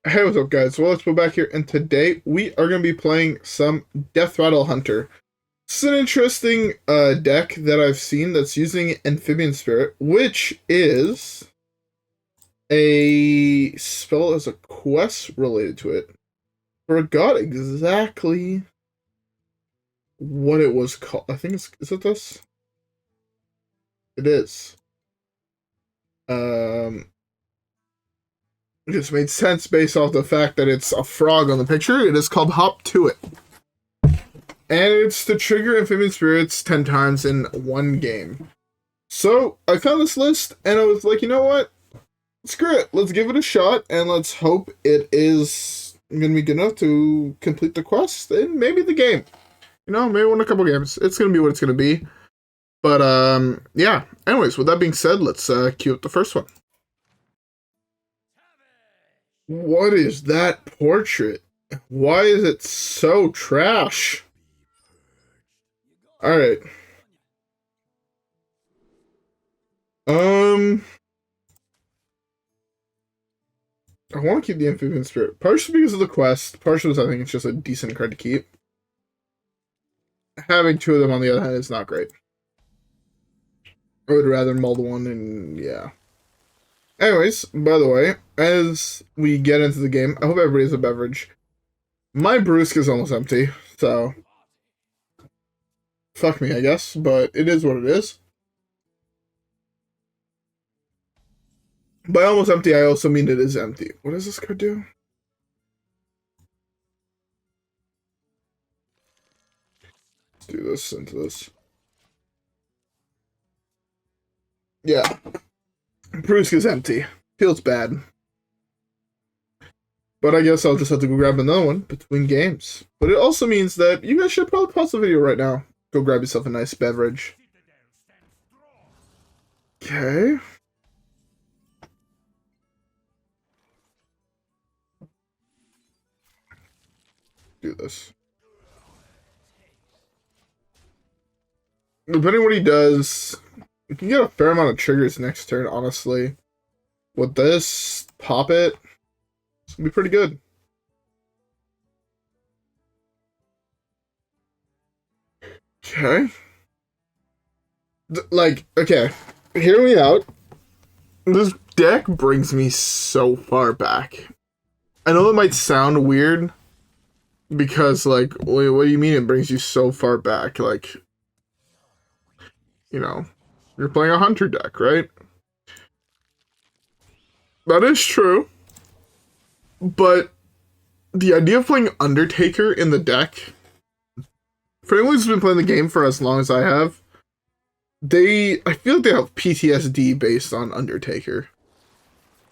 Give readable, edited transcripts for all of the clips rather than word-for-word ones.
Hey, what's up, guys? Well, let's go back here, and today we are going to be playing some Deathrattle Hunter. It's an interesting deck that I've seen that's using Amphibian Spirit, which is a spell as a quest related to it. Forgot exactly what it was called. I think is it this? It is. Um, it just made sense based off the fact that it's a frog on the picture. It is called Hop to It. And it's to trigger Amphibian Spirits 10 times in one game. So, I found this list, and I was like, you know what? Screw it. Let's give it a shot, and let's hope it is going to be good enough to complete the quest, and maybe the game. You know, maybe win a couple games. It's going to be what it's going to be. But, yeah. Anyways, with that being said, let's cue up the first one. What is that portrait? Why is it so trash? Alright. I want to keep the Amphibian Spirit. Partially because of the quest. Partially because I think it's just a decent card to keep. Having two of them on the other hand is not great. I would rather mull one and yeah. Anyways, by the way, as we get into the game, I hope everybody has a beverage. My brewsk is almost empty, so fuck me, I guess, but it is what it is. By almost empty, I also mean it is empty. What does this card do? Let's do this into this. Yeah. Brewsk is empty. Feels bad. But I guess I'll just have to go grab another one between games. But it also means that you guys should probably pause the video right now. Go grab yourself a nice beverage. Okay. Do this. Depending on what he does, you can get a fair amount of triggers next turn, honestly. With this, pop it. It's gonna be pretty good. Okay. Okay. Hear me out. This deck brings me so far back. I know that might sound weird. Because, like, wait, what do you mean it brings you so far back? Like, you know, you're playing a hunter deck, right? That is true. But the idea of playing Undertaker in the deck, for anyone who's been playing the game for as long as I have, I feel like they have PTSD based on Undertaker.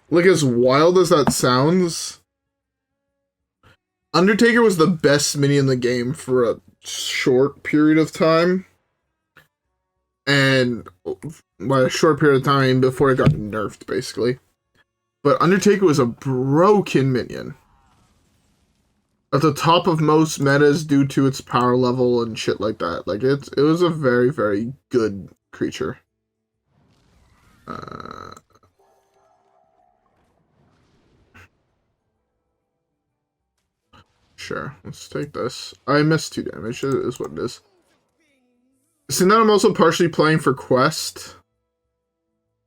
Like, as wild as that sounds, Undertaker was the best minion in the game for a short period of time. And by a short period of time before it got nerfed, basically. But Undertaker was a broken minion. At the top of most metas due to its power level and shit like that. Like, it was a very, very good creature. Sure, let's take this. I missed 2 damage, is what it is. So now I'm also partially playing for Quest.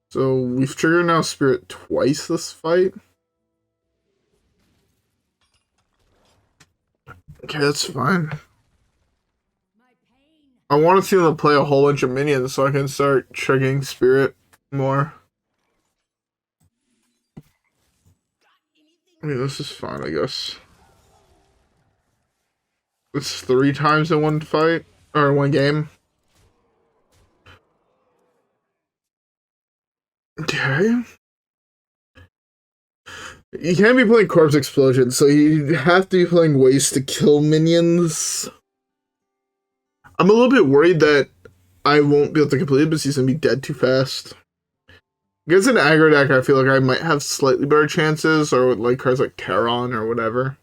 So we've triggered now Spirit twice this fight. Okay, that's fine. I want to see them play a whole bunch of minions so I can start triggering Spirit more. I mean, this is fine, I guess. It's 3 times in one fight, or one game. Okay. You can't be playing Corpse Explosion, so you have to be playing ways to kill minions. I'm a little bit worried that I won't be able to complete it because he's going to be dead too fast. Against an aggro deck, I feel like I might have slightly better chances, or with like cards like Teron or whatever.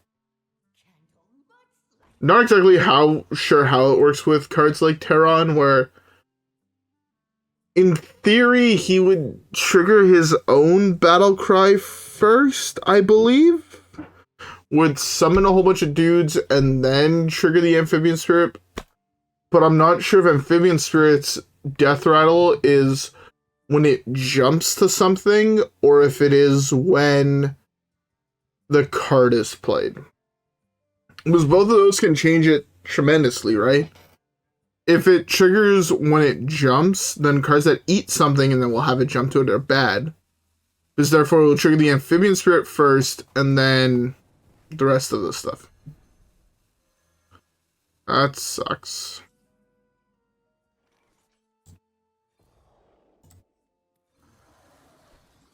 Not exactly sure how it works with cards like Teron, where in theory he would trigger his own battle cry first, I believe. would summon a whole bunch of dudes and then trigger the Amphibian Spirit. But I'm not sure if Amphibian Spirit's Deathrattle is when it jumps to something or if it is when the card is played. Because both of those can change it tremendously, right? If it triggers when it jumps, then cards that eat something and then we'll have it jump to it are bad. Because therefore it will trigger the Amphibian Spirit first and then the rest of the stuff. That sucks.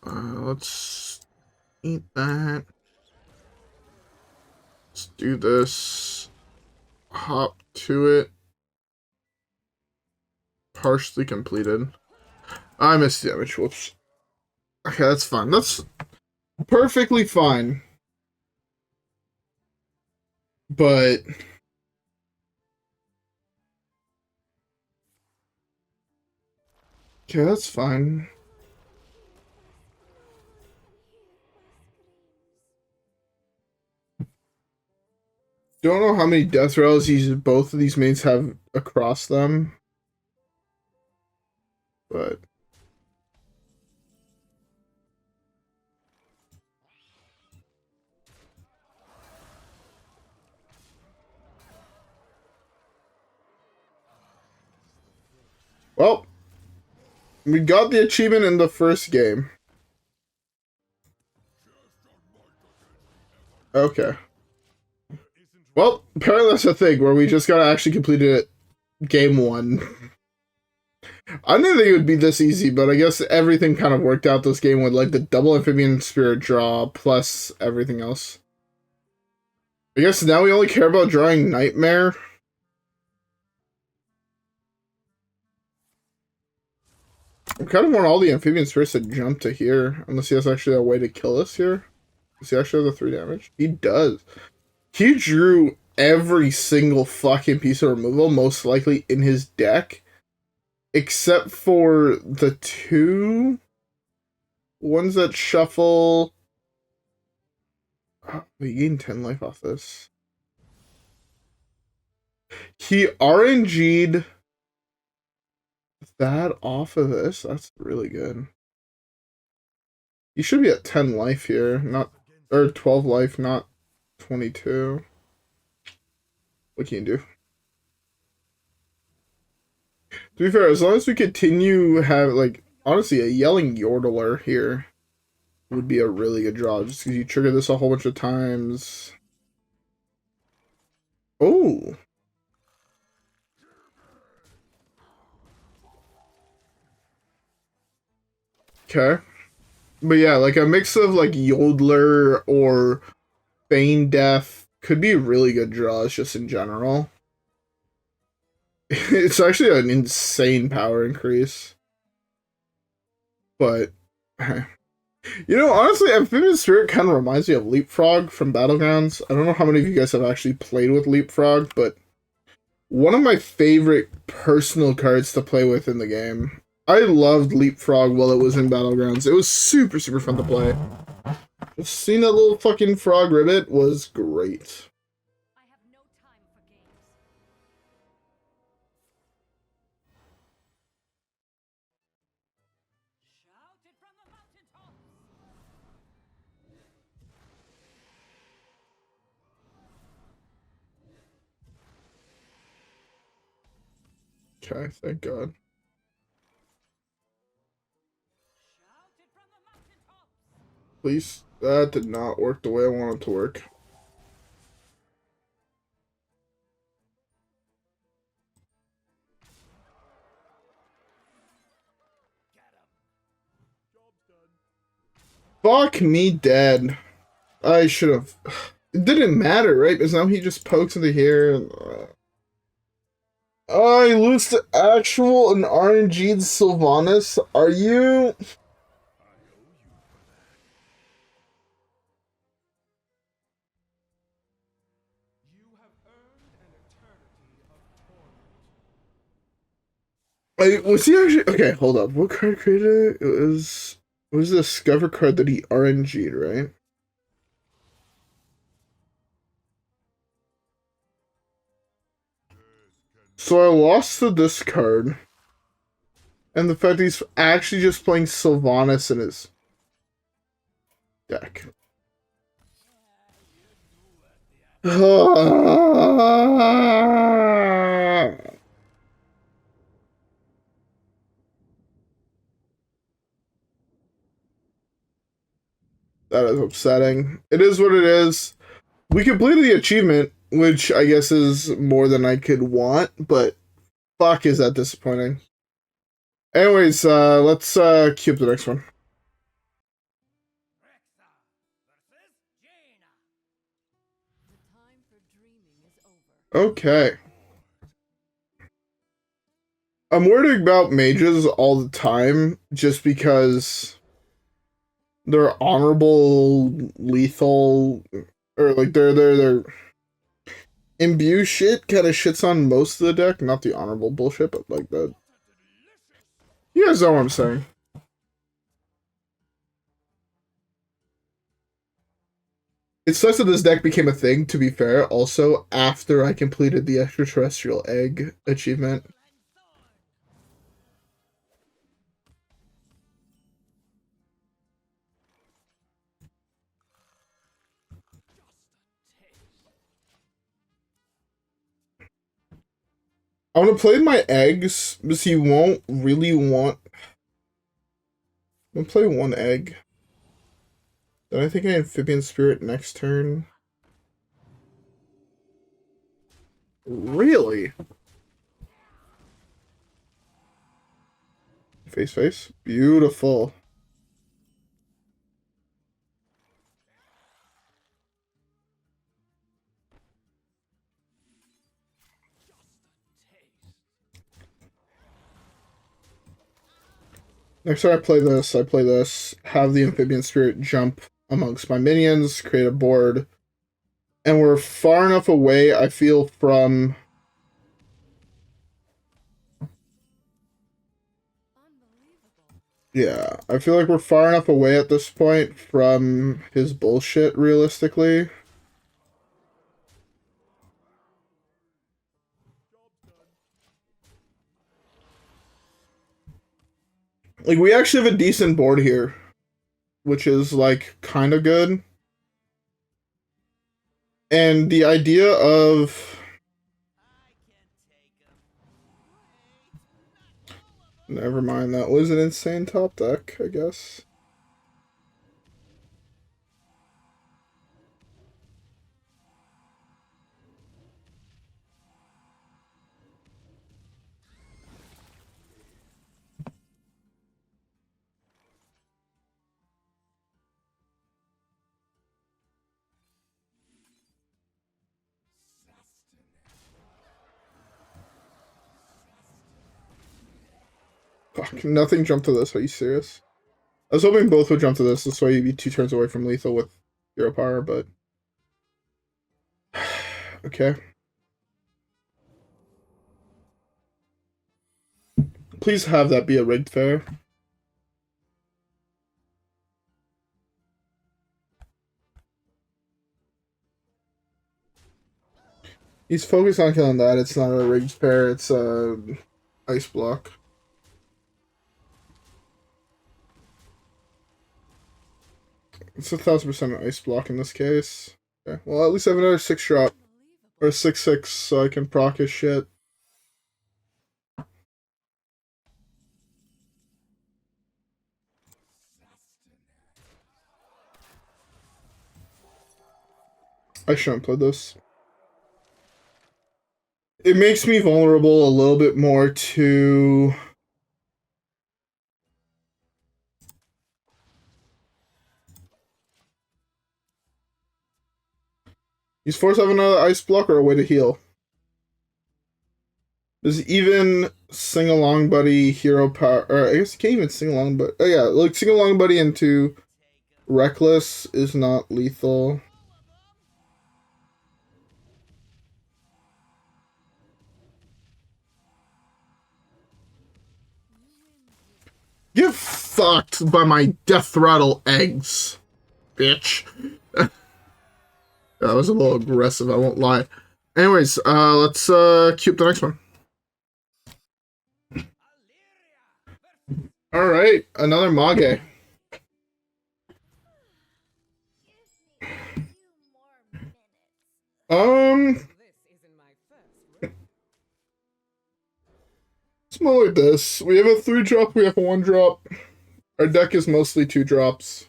Let's eat that. Let's do this. Hop to it. Partially completed. I missed damage. Whoops. Okay, that's fine. That's perfectly fine. But okay, that's fine. Don't know how many death rattles both of these mains have across them. But well, we got the achievement in the first game. Okay. Well, apparently that's a thing where we just gotta actually complete it game 1. I didn't think it would be this easy, but I guess everything kind of worked out this game with like the double Amphibian Spirit draw plus everything else. I guess now we only care about drawing Nightmare. I kind of want all the Amphibian Spirits to jump to here, unless he has actually a way to kill us here. Does he actually have the 3 damage? He does. He drew every single fucking piece of removal, most likely in his deck, except for the 2 ones that shuffle. Oh, we gained 10 life off this. He RNG'd that off of this. That's really good. He should be at 10 life here, not, or 12 life, not 22. What can you do? To be fair, as long as we continue have like honestly a yelling Yodeler here would be a really good draw, just because you trigger this a whole bunch of times. Oh. Okay. But yeah, like a mix of like Yodeler or Feign Death could be really good draws just in general. It's actually an insane power increase. But, you know, honestly, Amphibian Spirit kind of reminds me of Leapfrog from Battlegrounds. I don't know how many of you guys have actually played with Leapfrog, but one of my favorite personal cards to play with in the game. I loved Leapfrog while it was in Battlegrounds. It was super, super fun to play. Just seeing that little fucking frog ribbit was great. I have no time for games. Shout it from the mountaintops. Okay, thank God. Shout it from the mountaintops. Please, that did not work the way I wanted it to work. Fuck me dead. I should have. It didn't matter, right? Because now he just pokes into here. And, I lose to actual and RNG'd Sylvanas. Are you? Was he actually okay? Hold up. What card created it? It was the Discover card that he RNG'd, right? So I lost to this card. And the fact he's actually just playing Sylvanas in his deck. That is upsetting. It is what it is. We completed the achievement, which I guess is more than I could want, but fuck is that disappointing. Anyways, let's queue up the next one. Okay. I'm worried about mages all the time just because they're honorable, lethal, or like their imbue shit kind of shits on most of the deck, not the honorable bullshit, but like the. You guys know what I'm saying. It sucks that this deck became a thing, to be fair, also after I completed the Extraterrestrial Egg achievement. I want to play my eggs, because he won't really want... I'm going to play one egg. Then I think I Amphibian Spirit next turn. Really? Face. Beautiful. Next time I play this, have the Amphibian Spirit jump amongst my minions, create a board, and we're far enough away, I feel, from... Yeah, I feel like we're far enough away at this point from his bullshit, realistically. Like, we actually have a decent board here, which is, like, kind of good. And the idea of... Never mind, that was an insane top deck, I guess. Fuck, nothing jumped to this, are you serious? I was hoping both would jump to this way you'd be 2 turns away from lethal with hero power, but... Okay. Please have that be a rigged fair. He's focused on killing that. It's not a rigged fair, it's a ice block. It's 1000% an ice block in this case. Okay. Well, at least I have another 6 drop. Or 6/6, so I can proc his shit. I shouldn't play this. It makes me vulnerable a little bit more to... He's forced to have another ice block or a way to heal. Does even sing along buddy hero power, or I guess you can't even sing along, but oh yeah, like sing along buddy into reckless is not lethal. Get fucked by my Deathrattle eggs, bitch. That was a little aggressive, I won't lie. Anyways, let's queue up the next one. Alright, another Mage. Um, it's more like this. We have a 3-drop, we have a 1-drop. Our deck is mostly 2-drops.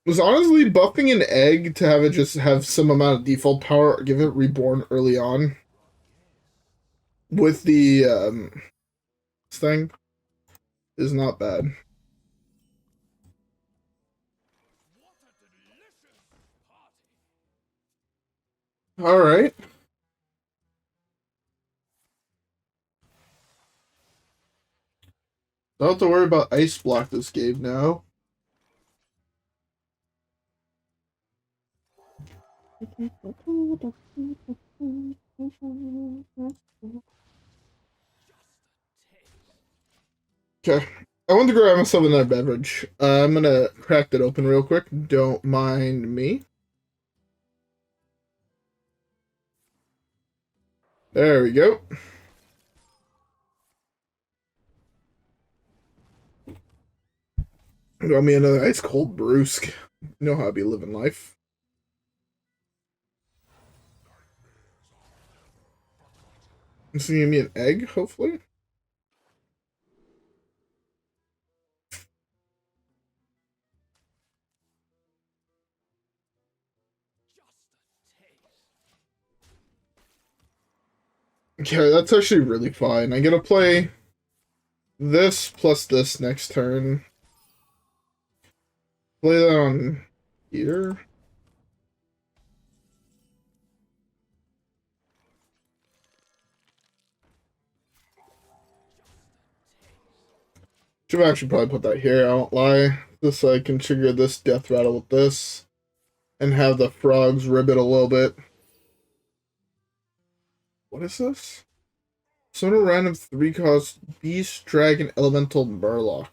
Was honestly buffing an egg to have it just have some amount of default power, or give it reborn early on with the thing is not bad. All right. Don't have to worry about ice block this game now. Okay. I want to grab myself another beverage. I'm gonna crack that open real quick. Don't mind me. There we go. Got me another ice cold brewsk. You know how I be living life. It's gonna give me an egg, hopefully. Okay, that's actually really fine. I get to play this plus this next turn. Play that on here. Should actually probably put that here, I won't lie. This I can trigger this Deathrattle with this. And have the frogs rib it a little bit. What is this? Summon a random 3-cost Beast, Dragon, Elemental, Murloc.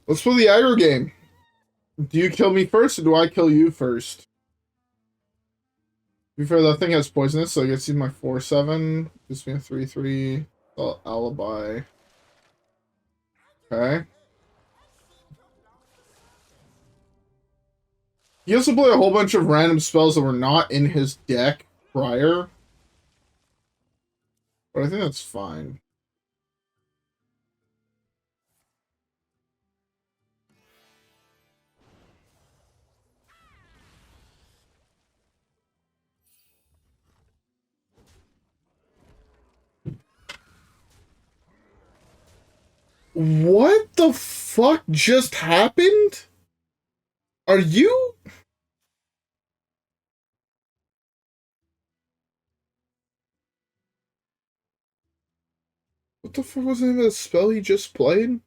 Let's play the aggro game. Do you kill me first, or do I kill you first? To be fair, that thing has poisonous, so I guess he's my 4/7. Gives me a 3/3. Alibi. Okay. He also play a whole bunch of random spells that were not in his deck prior. But I think that's fine. What the fuck just happened? Are you... What the fuck was the name of the spell he just played?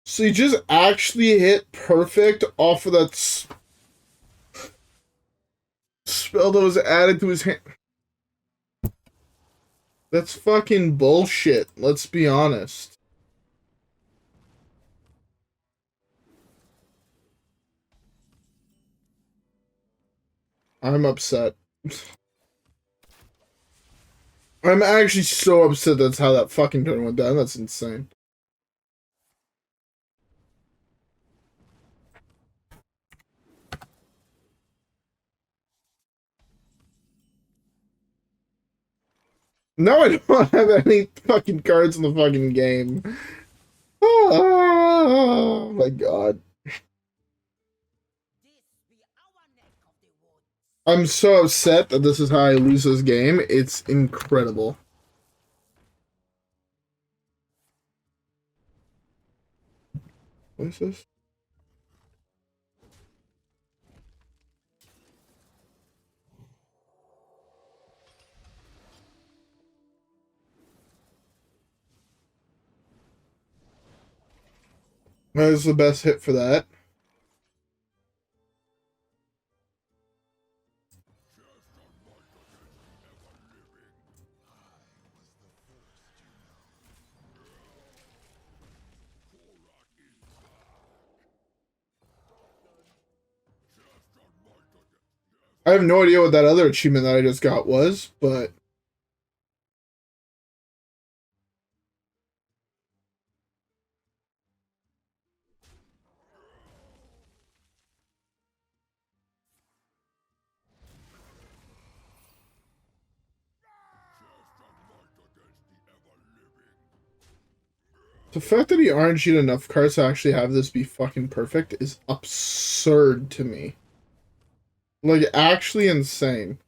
So he just actually hit perfect off of that spell that was added to his hand. That's fucking bullshit, let's be honest. I'm upset. I'm actually so upset that's how that fucking turn went down. That's insane. Now I don't have any fucking cards in the fucking game. Oh my god. I'm so upset that this is how I lose this game. It's incredible. What is this? That is the best hit for that. I have no idea what that other achievement that I just got was, but the fact that he RNG'd enough cards to actually have this be fucking perfect is absurd to me. Like, actually insane.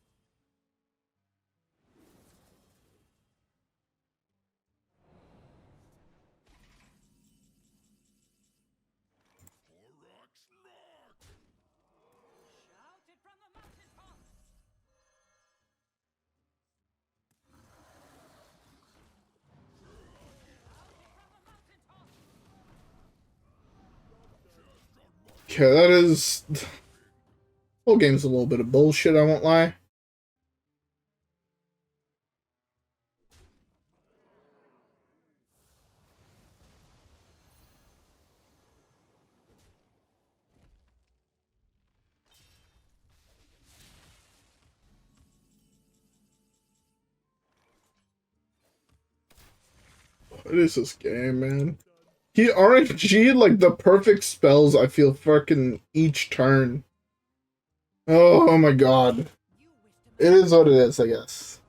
Shouted from the mountaintops. Okay, that is... whole game's a little bit of bullshit, I won't lie. What is this game, man? He RNG'd like the perfect spells, I feel, fucking each turn. Oh my god. It is what it is, I guess.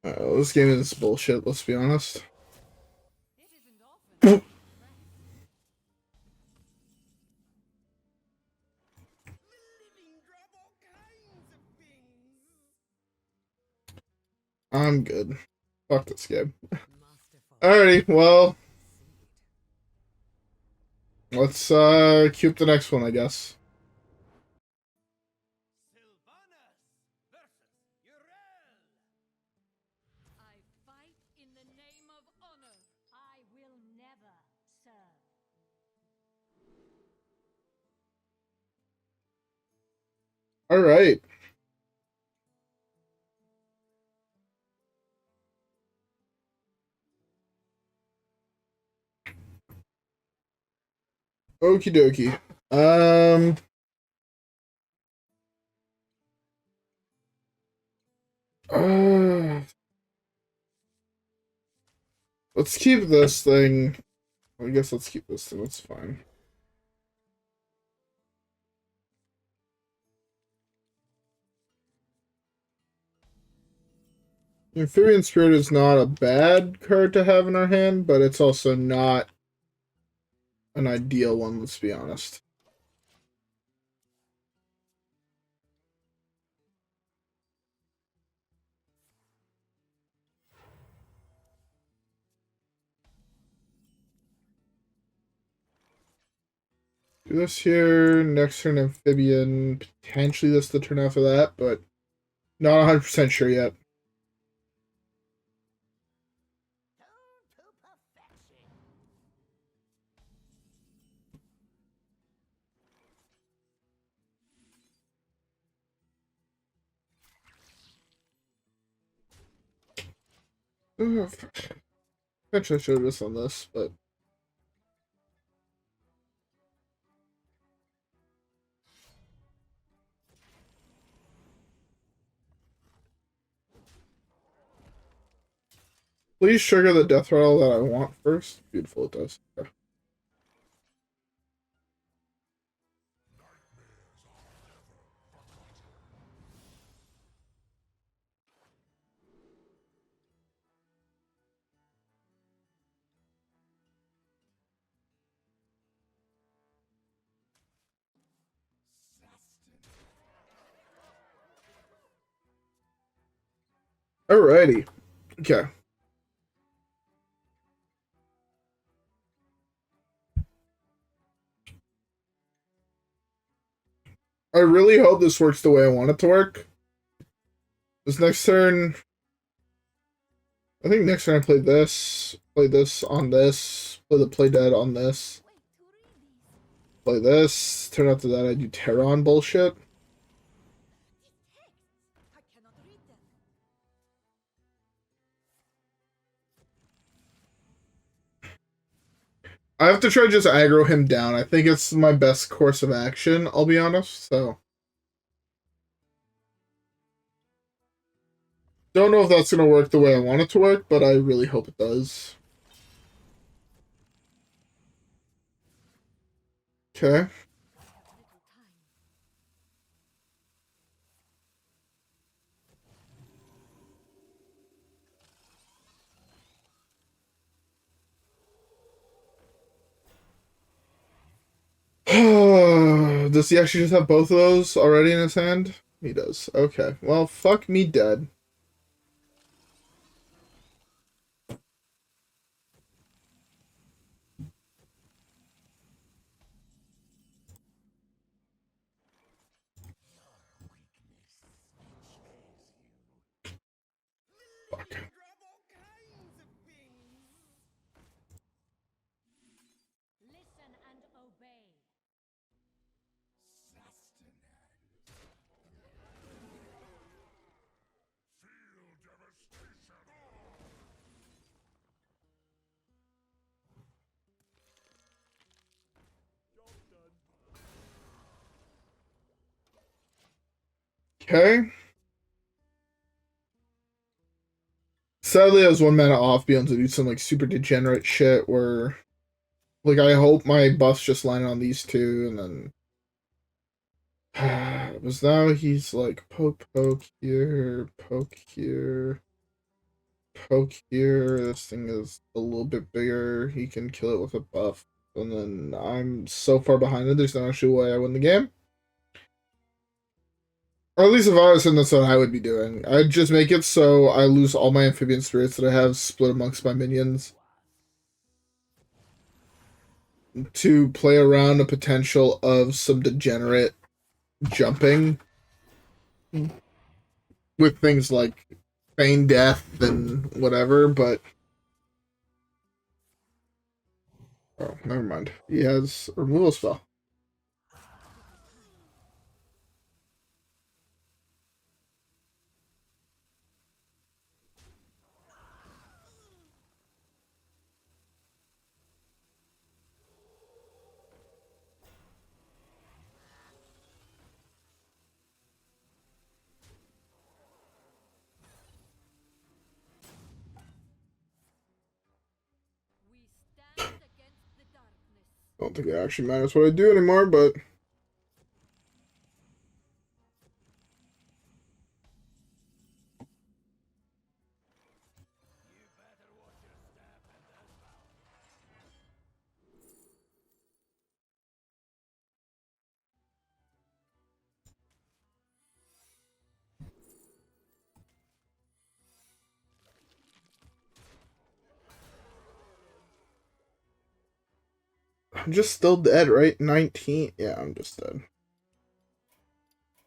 This game is bullshit, let's be honest. It isn't often. I'm good. Fuck this game. Alrighty, well, let's cue up the next one, I guess. I fight in the name of honor. I will never serve. Alright. Okie dokie. Uh, let's keep this thing. I guess let's keep this thing, that's fine. Amphibian Spirit is not a bad card to have in our hand, but it's also not an ideal one, let's be honest. Do this here, next turn Amphibian, potentially this the turn after that, but not 100% sure yet. Eventually I should have just on this, but please trigger the Deathrattle that I want first. Beautiful, it does. Okay. Alrighty. Okay. I really hope this works the way I want it to work. This next turn... I think next turn I play this on this, play the play dead on this, play this, turn after that I do Teron bullshit. I have to try to just aggro him down. I think it's my best course of action, I'll be honest, so. Don't know if that's going to work the way I want it to work, but I really hope it does. Okay. Does he actually just have both of those already in his hand? He does. Okay. Well, fuck me dead. Fuck. Listen and obey. Okay. Sadly, I was 1 mana off, being able to do some like super degenerate shit where, like, I hope my buffs just line on these two, and then. Because now he's like poke here, poke here, poke here. This thing is a little bit bigger. He can kill it with a buff, and then I'm so far behind it. There's no actual way I win the game. Or at least if I was him, that's what I would be doing. I'd just make it so I lose all my amphibian spirits that I have split amongst my minions to play around the potential of some degenerate jumping with things like Feign Death and whatever, but... Oh, never mind. He has a removal spell. I don't think it actually matters what I do anymore, but... I'm just still dead, right? 19? Yeah, I'm just dead.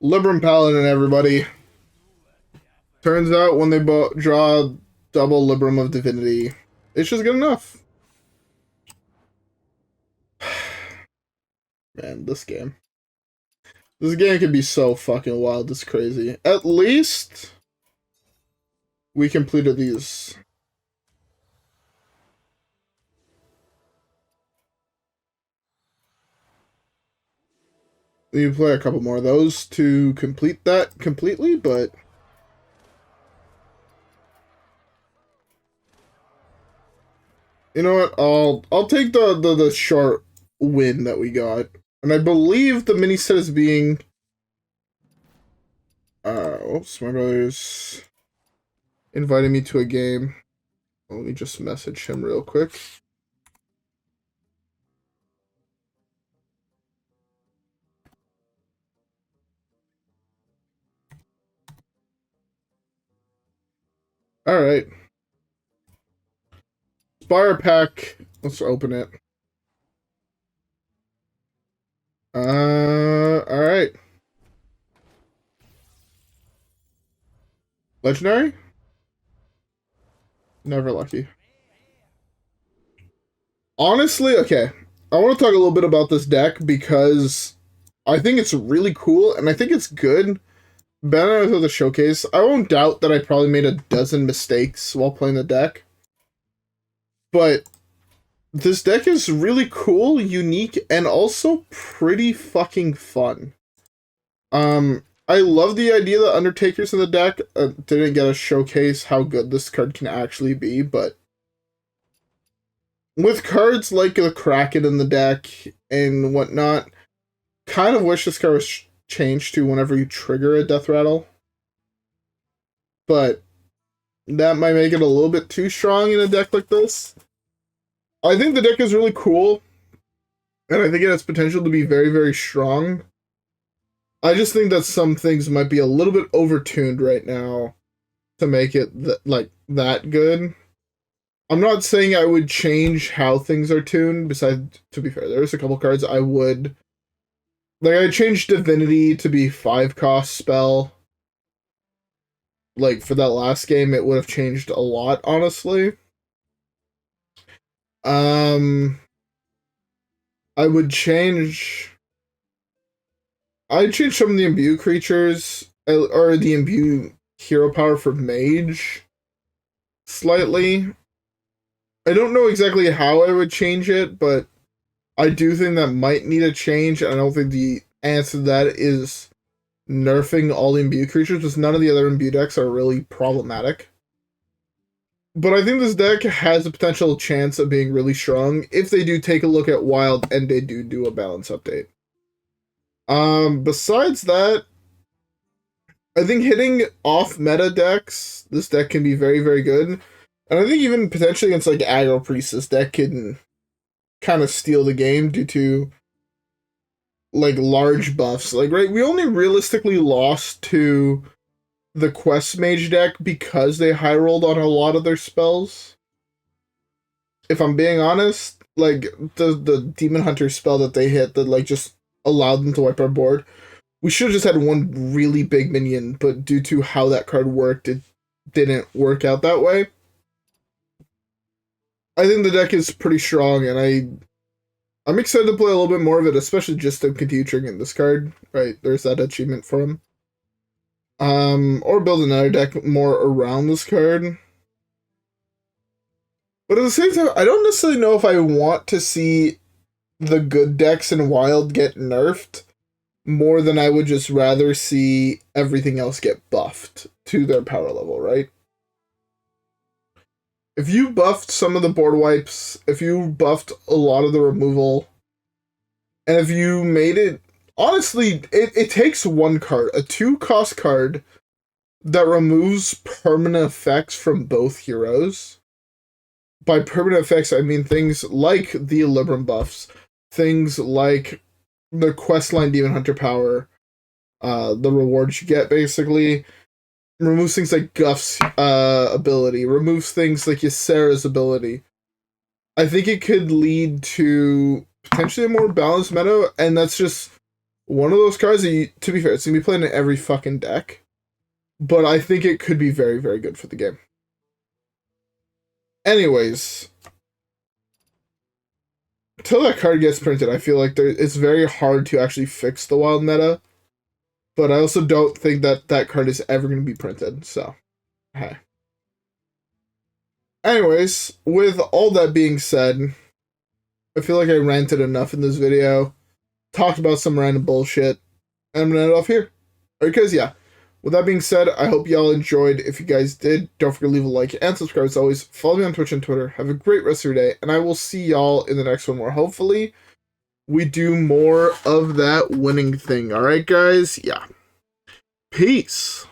Libram Paladin, everybody. Turns out when they draw double Libram of Divinity, it's just good enough. Man, this game. This game can be so fucking wild, it's crazy. At least we completed these. You play a couple more of those to complete that completely, but... You know what? I'll take the short win that we got. And I believe the mini set is being... oops, my brother's invited me to a game. Let me just message him real quick. Alright. Spire pack. Let's open it. Alright. Legendary? Never lucky. Honestly, okay. I want to talk a little bit about this deck because I think it's really cool and I think it's good. Better than the showcase. I won't doubt that I probably made a dozen mistakes while playing the deck. But this deck is really cool, unique, and also pretty fucking fun. I love the idea that Undertaker's in the deck. Didn't get a showcase how good this card can actually be, but with cards like the Kraken in the deck and whatnot, kind of wish this card was changed to whenever you trigger a Deathrattle. But that might make it a little bit too strong in a deck like this. I think the deck is really cool, and I think it has potential to be very, very strong. I just think that some things might be a little bit overtuned right now to make it that good. I'm not saying I would change how things are tuned, besides, to be fair, there's a couple cards I would. Like, I changed Divinity to be 5-cost spell. Like, for that last game, it would have changed a lot, honestly. I would change... I'd change some of the imbue creatures, or the imbue hero power for mage, slightly. I don't know exactly how I would change it, but I do think that might need a change, and I don't think the answer to that is nerfing all the imbue creatures, because none of the other imbue decks are really problematic. But I think this deck has a potential chance of being really strong if they do take a look at Wild and they do a balance update. Besides that, I think hitting off-meta decks, this deck can be very, very good. And I think even potentially against, like, Aggro Priest, this deck can kind of steal the game due to, like, large buffs. Like, right, we only realistically lost to the Quest Mage deck because they high-rolled on a lot of their spells. If I'm being honest, like, the Demon Hunter spell that they hit that, like, just allowed them to wipe our board, we should have just had one really big minion, but due to how that card worked, it didn't work out that way. I think the deck is pretty strong, and I'm excited to play a little bit more of it, especially just to continue triggering this card. Right, there's that achievement for him. Or build another deck more around this card. But at the same time, I don't necessarily know if I want to see the good decks in Wild get nerfed more than I would just rather see everything else get buffed to their power level, right? If you buffed some of the board wipes, if you buffed a lot of the removal, and if you made it... Honestly, it takes one card, a 2-cost card, that removes permanent effects from both heroes. By permanent effects, I mean things like the Libram buffs, things like the questline Demon Hunter power, the rewards you get, basically. Removes things like Guff's ability, removes things like Ysera's ability. I think it could lead to potentially a more balanced meta, and that's just one of those cards that, to be fair, it's going to be playing in every fucking deck. But I think it could be very, very good for the game. Anyways, until that card gets printed, I feel like it's very hard to actually fix the Wild meta. But I also don't think that that card is ever going to be printed, so, hey. Anyways, with all that being said, I feel like I ranted enough in this video, talked about some random bullshit, and I'm going to end it off here. Because, yeah, with that being said, I hope y'all enjoyed. If you guys did, don't forget to leave a like and subscribe as always. Follow me on Twitch and Twitter. Have a great rest of your day, and I will see y'all in the next one where hopefully we do more of that winning thing. Alright, guys? Yeah. Peace.